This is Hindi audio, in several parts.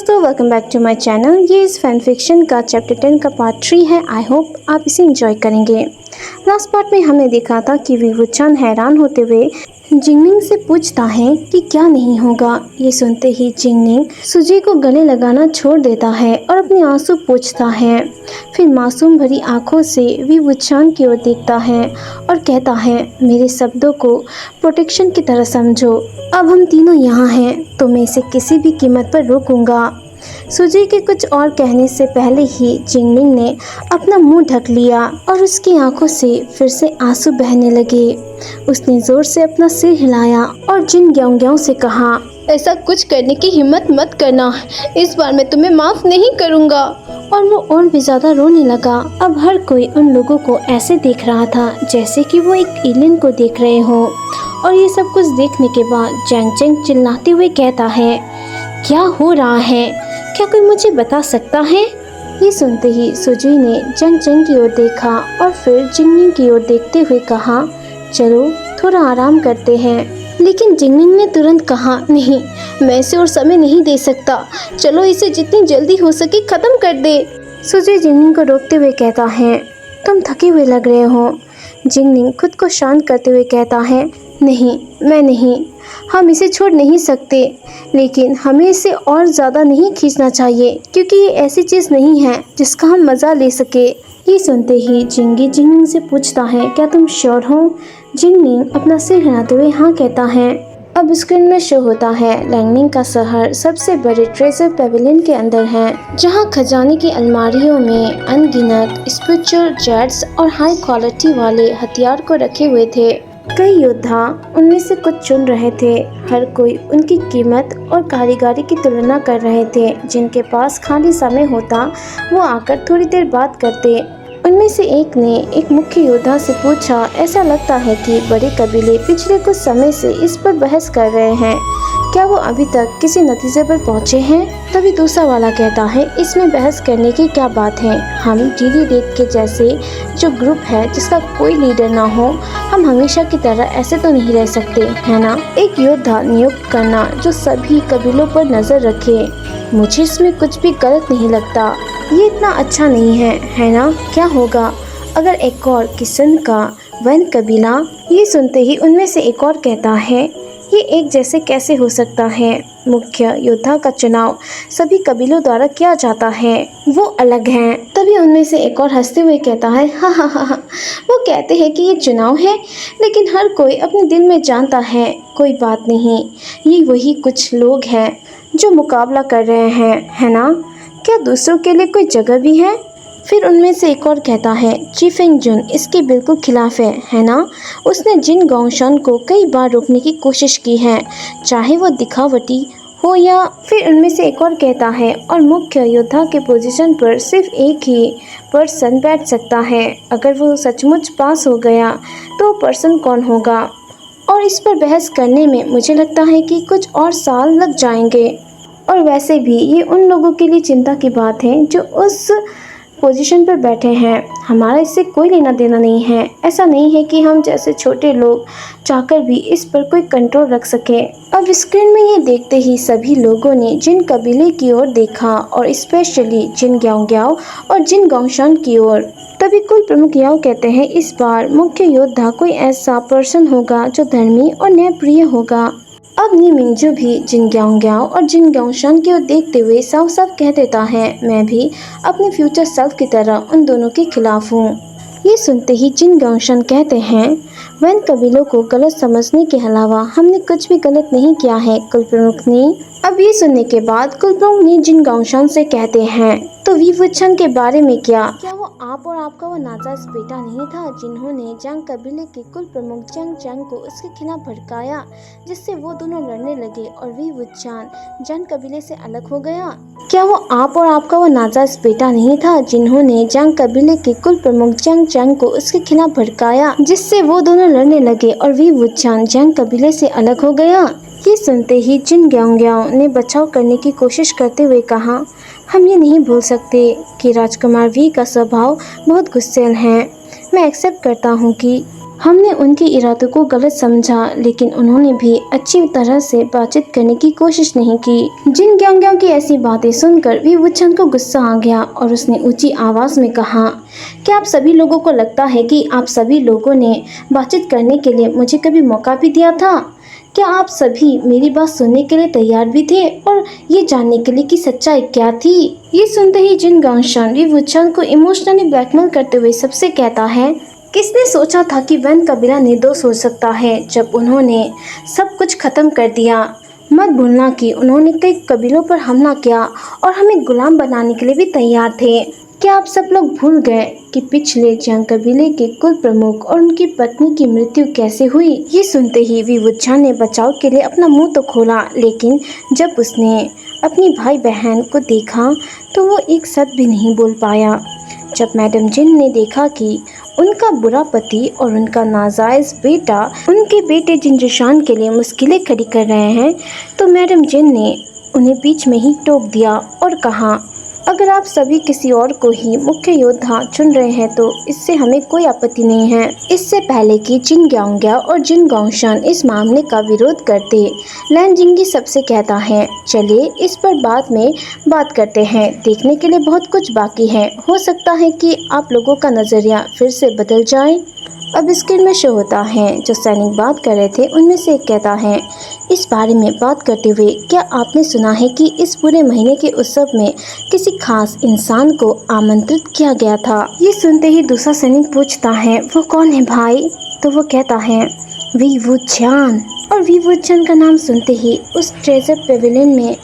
दोस्तों, welcome back to my channel. ये इस फैन फिक्शन का चैप्टर 10 का पार्ट 3 है। आई होप आप इसे एंजॉय करेंगे। लास्ट पार्ट में हमने देखा था कि विवुचान हैरान होते हुए जिंगनिंग से पूछता है कि क्या नहीं होगा। ये सुनते ही जिंगनिंग सुजी को गले लगाना छोड़ देता है और अपने आंसू पोंछता है। फिर मासूम भरी आंखों से विवुचान की ओर देखता है और कहता है, मेरे शब्दों को प्रोटेक्शन की तरह समझो। अब हम तीनों यहाँ हैं तो मैं इसे किसी भी कीमत पर रोकूंगा। सुजी के कुछ और कहने से पहले ही जिंगनिंग ने अपना मुंह ढक लिया और उसकी आंखों से फिर से आंसू बहने लगे। उसने जोर से अपना सिर हिलाया और जिन ग्यांग्याओं से कहा, ऐसा कुछ करने की हिम्मत मत करना, इस बार मैं तुम्हें माफ नहीं करूंगा। और वो और भी ज्यादा रोने लगा। अब हर कोई उन लोगों को ऐसे देख रहा था जैसे कि वो एक एलियन को देख रहे हो। और ये सब कुछ देखने के बाद जैंग जैंग चिल्लाते हुए कहता है, क्या हो रहा है? क्या कोई मुझे बता सकता है? ये सुनते ही सुजी ने जैंग जैंग की ओर देखा और फिर जिंगनिंग की ओर देखते हुए कहा, चलो थोड़ा आराम करते हैं। लेकिन जिंगनिंग ने तुरंत कहा, नहीं, मैं इसे और समय नहीं दे सकता। चलो इसे जितनी जल्दी हो सके खत्म कर दे। सुजी जिंगनिंग को रोकते हुए कहता है, तुम थके हुए लग रहे हो। जिंगनिंग खुद को शांत करते हुए कहता है, नहीं, मैं नहीं, हम इसे छोड़ नहीं सकते, लेकिन हमें इसे और ज़्यादा नहीं खींचना चाहिए क्योंकि ये ऐसी चीज़ नहीं है जिसका हम मज़ा ले सके। ये सुनते ही जिंगनिंग से पूछता है, क्या तुम श्योर हो? जिंगनिंग अपना सिर हिलाते हुए हाँ कहता है। अब स्क्रीन में शो होता है लैंगनिंग का शहर सबसे बड़े ट्रेजर पेविलियन के अंदर है, जहां खजाने की अलमारियों में अनगिनत स्पिरिचुअल जेट्स और हाई क्वालिटी वाले हथियार को रखे हुए थे। कई योद्धा उनमें से कुछ चुन रहे थे। हर कोई उनकी कीमत और कारीगरी की तुलना कर रहे थे। जिनके पास खाली समय होता वो आकर थोड़ी देर बात करते। उनमें से एक ने एक मुख्य योद्धा से पूछा, ऐसा लगता है कि बड़े कबीले पिछले कुछ समय से इस पर बहस कर रहे हैं, क्या वो अभी तक किसी नतीजे पर पहुंचे हैं? तभी दूसरा वाला कहता है, इसमें बहस करने की क्या बात है? हम टीडी रेड के जैसे जो ग्रुप है जिसका कोई लीडर ना हो, हम हमेशा की तरह ऐसे तो नहीं रह सकते, है ना? एक योद्धा नियुक्त करना जो सभी कबीलों पर नजर रखे, मुझे इसमें कुछ भी गलत नहीं लगता। ये इतना अच्छा नहीं है ना? क्या होगा अगर एक और किस्म का वन कबीला? ये सुनते ही उनमें से एक और कहता है, ये एक जैसे कैसे हो सकता है? मुख्य योद्धा का चुनाव सभी कबीलों द्वारा किया जाता है, वो अलग हैं। तभी उनमें से एक और हंसते हुए कहता है, हा हा हा हा, वो कहते हैं कि ये चुनाव है, लेकिन हर कोई अपने दिल में जानता है कोई बात नहीं, ये वही कुछ लोग हैं जो मुकाबला कर रहे हैं, है ना? क्या दूसरों के लिए कोई जगह भी है? फिर उनमें से एक और कहता है, चीफेंग जुन इसके बिल्कुल खिलाफ है ना? उसने जिन गोंगशान को कई बार रोकने की कोशिश की है, चाहे वो दिखावटी हो या। फिर उनमें से एक और कहता है, और मुख्य योद्धा के पोजीशन पर सिर्फ एक ही पर्सन बैठ सकता है। अगर वो सचमुच पास हो गया तो पर्सन कौन होगा? और इस पर बहस करने में मुझे लगता है कि कुछ और साल लग जाएंगे। और वैसे भी ये उन लोगों के लिए चिंता की बात है जो उस पोजीशन पर बैठे हैं। हमारा इससे कोई लेना देना नहीं है। ऐसा नहीं है कि हम जैसे छोटे लोग चाहकर भी इस पर कोई कंट्रोल रख सके। अब स्क्रीन में ये देखते ही सभी लोगों ने जिन कबीले की ओर देखा और स्पेशली जिन ग्यांग्याओ और जिन गोंगशान की ओर। तभी कुल प्रमुख याओ कहते हैं, इस बार मुख्य योद्धा कोई ऐसा पर्सन होगा जो धर्मी और न्यायप्रिय होगा। अब नी मिंगजू भी जिन ग्यांग्याओ और जिन गोंगशान की ओर देखते हुए साफ साफ कह देता है, मैं भी अपने फ्यूचर सेल्फ की तरह उन दोनों के खिलाफ हूँ। ये सुनते ही जिन गोंगशान कहते हैं, वन कबीलों को गलत समझने के अलावा हमने कुछ भी गलत नहीं किया है कुल प्रमुख ने। अब ये सुनने के बाद कुल प्रमुख ने जिन गोंगशान से कहते हैं, तो विवुचान के बारे में क्या वो आप और आपका वो नाजायज बेटा नहीं था जिन्होंने जंग कबीले के कुल प्रमुख जंग जंग को उसके खिलाफ भड़काया, जिससे वो दोनों लड़ने लगे और विवुचान जंग कबीले से अलग हो गया? क्या वो आप और आपका वो नाजायज बेटा नहीं था जिन्होंने जंग कबीले के कुल प्रमुख जंग जंग को उसके खिलाफ भड़काया, जिससे वो दोनों लड़ने लगे और विवुचान जंग कबीले से अलग हो गया? ये सुनते ही जिन ग्यांग्याओ ने बचाव करने की कोशिश करते हुए कहा, हम ये नहीं भूल सकते कि राजकुमार वी का स्वभाव बहुत गुस्सैल है। मैं एक्सेप्ट करता हूँ कि हमने उनके इरादों को गलत समझा, लेकिन उन्होंने भी अच्छी तरह से बातचीत करने की कोशिश नहीं की। जिन ग्यांग्यांग की ऐसी बातें सुनकर वी वुचन को गुस्सा आ गया और उसने ऊंची आवाज में कहा, क्या आप सभी लोगों को लगता है कि आप सभी लोगों ने बातचीत करने के लिए मुझे कभी मौका भी दिया था? क्या आप सभी मेरी बात सुनने के लिए तैयार भी थे और ये जानने के लिए कि सच्चाई क्या थी? ये सुनते ही जिन गांगशान वी वुचन को इमोशनली ब्लैकमेल करते हुए सबसे कहता है, किसने सोचा था कि वैन कबीला निर्दोष हो सकता है जब उन्होंने सब कुछ खत्म कर दिया। मत भूलना कि उन्होंने कई कबीलों पर हमला किया और हमें गुलाम बनाने के लिए भी तैयार थे। क्या आप सब लोग भूल गए कि पिछले जंग कबीले के कुल प्रमुख और उनकी पत्नी की मृत्यु कैसे हुई? ये सुनते ही वी वुचन ने बचाव के लिए अपना मुंह तो खोला, लेकिन जब उसने अपनी भाई बहन को देखा तो वो एक शब्द भी नहीं बोल पाया। जब मैडम जिन ने देखा कि उनका बुरा पति और उनका नाजायज बेटा उनके बेटे जिनजिशान के लिए मुश्किलें खड़ी कर रहे हैं, तो मैडम जिन ने उन्हें बीच में ही टोक दिया और कहा, अगर आप सभी किसी और को ही मुख्य योद्धा चुन रहे हैं तो इससे हमें कोई आपत्ति नहीं है। इससे पहले कि जिन ग्यांग्या और जिन गांगशान इस मामले का विरोध करते, लैन जिंगी सबसे कहता है, चलिए इस पर बाद में बात करते हैं, देखने के लिए बहुत कुछ बाकी है, हो सकता है कि आप लोगों का नजरिया फिर से बदल जाए। अब स्क्रीन में शो होता है जो सैनिक बात कर रहे थे उनमें से एक कहता है, इस बारे में बात करते हुए क्या आपने सुना है कि इस पूरे महीने के उत्सव में किसी खास इंसान को आमंत्रित किया गया था? ये सुनते ही दूसरा सैनिक पूछता है, वो कौन है भाई? तो वो कहता है, वी वुचन। और वी वुचन का नाम सुनते ही उस ट्रेजर पेविलियन में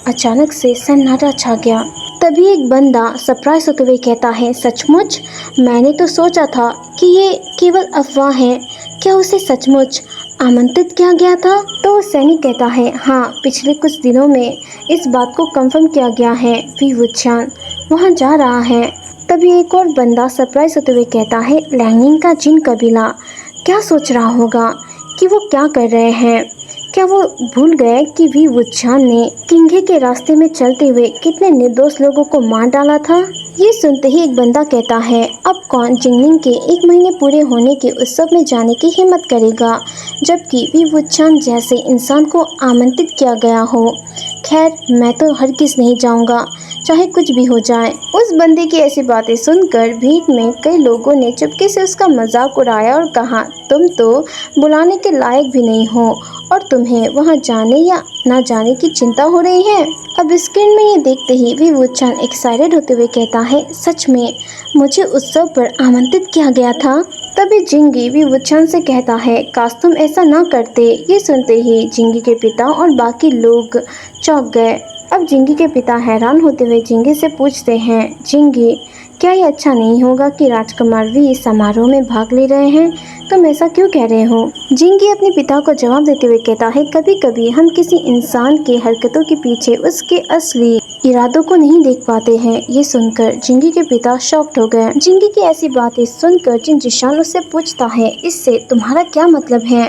अचानक से सन्नाटा छा गया। तभी एक बंदा सरप्राइज होते हुए कहता है, सचमुच? मैंने तो सोचा था कि ये केवल अफवाह है, क्या उसे सचमुच आमंत्रित किया गया था? तो सैनिक कहता है, हाँ, पिछले कुछ दिनों में इस बात को कंफर्म किया गया है, वी वुचन वहाँ जा रहा है। तभी एक और बंदा सरप्राइज होते हुए कहता है, लैंगिंग का जिन कबीला क्या सोच रहा होगा कि वो क्या कर रहे हैं? क्या वो भूल गए कि वी वुचन ने किंघे के रास्ते में चलते हुए कितने निर्दोष लोगों को मार डाला था? ये सुनते ही एक बंदा कहता है, अब कौन जिंगलिंग के 1 महीने पूरे होने के उत्सव में जाने की हिम्मत करेगा, जबकि वी वुचन जैसे इंसान को आमंत्रित किया गया हो? खैर, मैं तो हरगिज़ नहीं जाऊंगा, चाहे कुछ भी हो जाए। उस बंदे की ऐसी बातें सुनकर भीड़ में कई लोगों ने चुपके से उसका मजाक उड़ाया और कहा, तुम तो बुलाने के लायक भी नहीं हो और तुम्हें वहां जाने या ना जाने की चिंता हो रही है। अब स्क्रीन में ये देखते ही वी वुचन एक्साइटेड होते हुए कहता है, सच में मुझे उत्सव पर आमंत्रित किया गया था? तभी जिंगी वी वुचन से कहता है, काश तुम ऐसा ना करते। ये सुनते ही जिंगी के पिता और बाकी लोग चौंक गए। अब जिंगी के पिता हैरान होते हुए जिंगी से पूछते हैं, जिंगी, क्या ये अच्छा नहीं होगा कि राजकुमार वी इस समारोह में भाग ले रहे हैं? तुम ऐसा क्यों कह रहे हो? जिंगी अपने पिता को जवाब देते हुए कहता है, कभी कभी हम किसी इंसान के हरकतों के पीछे उसके असली इरादों को नहीं देख पाते हैं। ये सुनकर जिंगी के पिता शॉक्ड हो गए। जिंगी की ऐसी बातें सुनकर जिनजिशान उससे पूछता है, इससे तुम्हारा क्या मतलब है?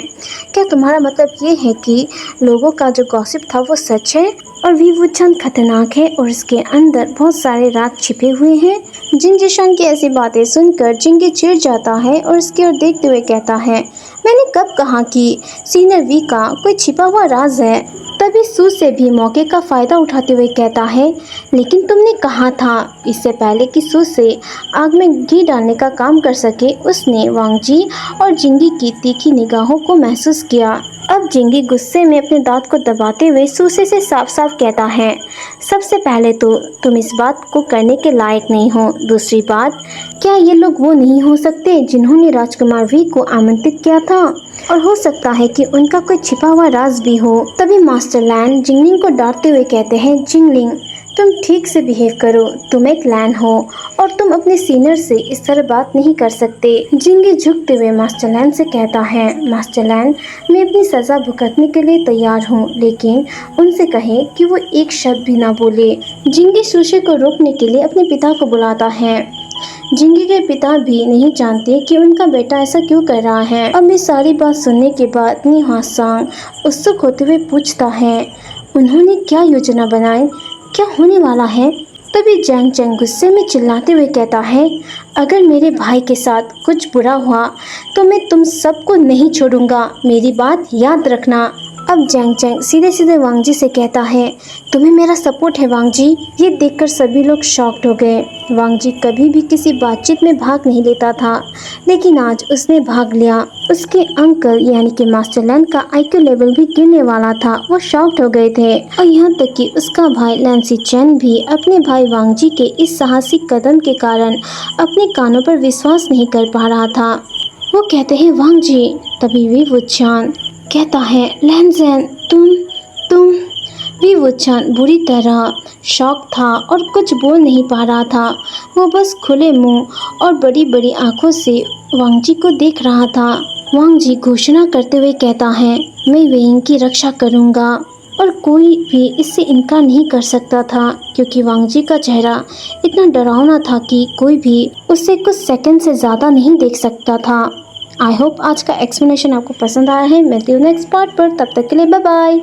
क्या तुम्हारा मतलब ये है कि लोगों का जो गॉसिप था वो सच है और वी वुचन खतरनाक है और इसके अंदर बहुत सारे राज छिपे हुए हैं? जिनजिशान की ऐसी बातें सुनकर जिंगी चिढ़ जाता है और उसकी ओर देखते हुए कहता है, मैंने कब कहा कि सीनियर वी का कोई छिपा हुआ राज है? तभी सू से भी मौके का फायदा उठाते हुए कहता है, लेकिन तुमने कहा था। इससे पहले कि सू से आग में घी डालने का काम कर सके, उसने वांगजी और जिंगी की तीखी निगाहों को महसूस किया। अब जिंगी गुस्से में अपने दांत को दबाते हुए सूसे से साफ साफ कहता है, सबसे पहले तो तुम इस बात को करने के लायक नहीं हो। दूसरी बात, क्या ये लोग वो नहीं हो सकते जिन्होंने राजकुमार वी को आमंत्रित किया था? और हो सकता है कि उनका कोई छिपा हुआ राज भी हो। तभी मास्टर लैन जिंगलिंग को डांटते हुए कहते हैं, जिंगलिंग, तुम ठीक से बिहेव करो, तुम एक लैन हो और तुम अपने सीनियर से इस तरह बात नहीं कर सकते। जिंगी झुकते हुए मास्टर लैन से कहता है, मास्टर लैन, मैं अपनी सजा भुगतने के लिए तैयार हूँ, लेकिन उनसे कहें कि वो एक शब्द भी ना बोले। जिंगी सुशी को रोकने के लिए अपने पिता को बुलाता है। जिंगी के पिता भी नहीं जानते कि उनका बेटा ऐसा क्यों कर रहा है। अब ये सारी बात सुनने के बाद नी हासांग उत्सुक होते हुए पूछता है, उन्होंने क्या योजना बनाई? क्या होने वाला है? तभी जैंग चैंग गुस्से में चिल्लाते हुए कहता है, अगर मेरे भाई के साथ कुछ बुरा हुआ तो मैं तुम सबको नहीं छोड़ूंगा, मेरी बात याद रखना। अब जैंग चैंग सीधे सीधे वांग जी से कहता है, तुम्हें मेरा सपोर्ट है वांग जी। ये देखकर सभी लोग शॉक्ड हो गए। वांग जी कभी भी किसी बातचीत में भाग नहीं लेता था, लेकिन आज उसने भाग लिया। उसके अंकल यानी कि मास्टर लैन का आईक्यू लेवल भी गिरने वाला था। वो शॉक्ड हो गए थे और यहाँ तक कि उसका भाई लैंसी चैन भी अपने भाई वांग जी के इस साहसिक कदम के कारण अपने कानों पर विश्वास नहीं कर पा रहा था। वो कहते हैं, वांग जी। तभी वी वुचान कहता है, लैंजन तुम वी वुचान बुरी तरह शॉक था और कुछ बोल नहीं पा रहा था। वो बस खुले मुंह और बड़ी बड़ी आंखों से वांग जी को देख रहा था। वांग जी घोषणा करते हुए कहता है, मैं वेइंग की रक्षा करूंगा। और कोई भी इससे इनकार नहीं कर सकता था, क्योंकि वांग जी का चेहरा इतना डरावना था कि कोई भी उसे कुछ सेकंड से ज़्यादा नहीं देख सकता था। आई होप आज का एक्सप्लेनेशन आपको पसंद आया है। मिलती हूँ नेक्स्ट पार्ट पर, तब तक के लिए बाय बाय।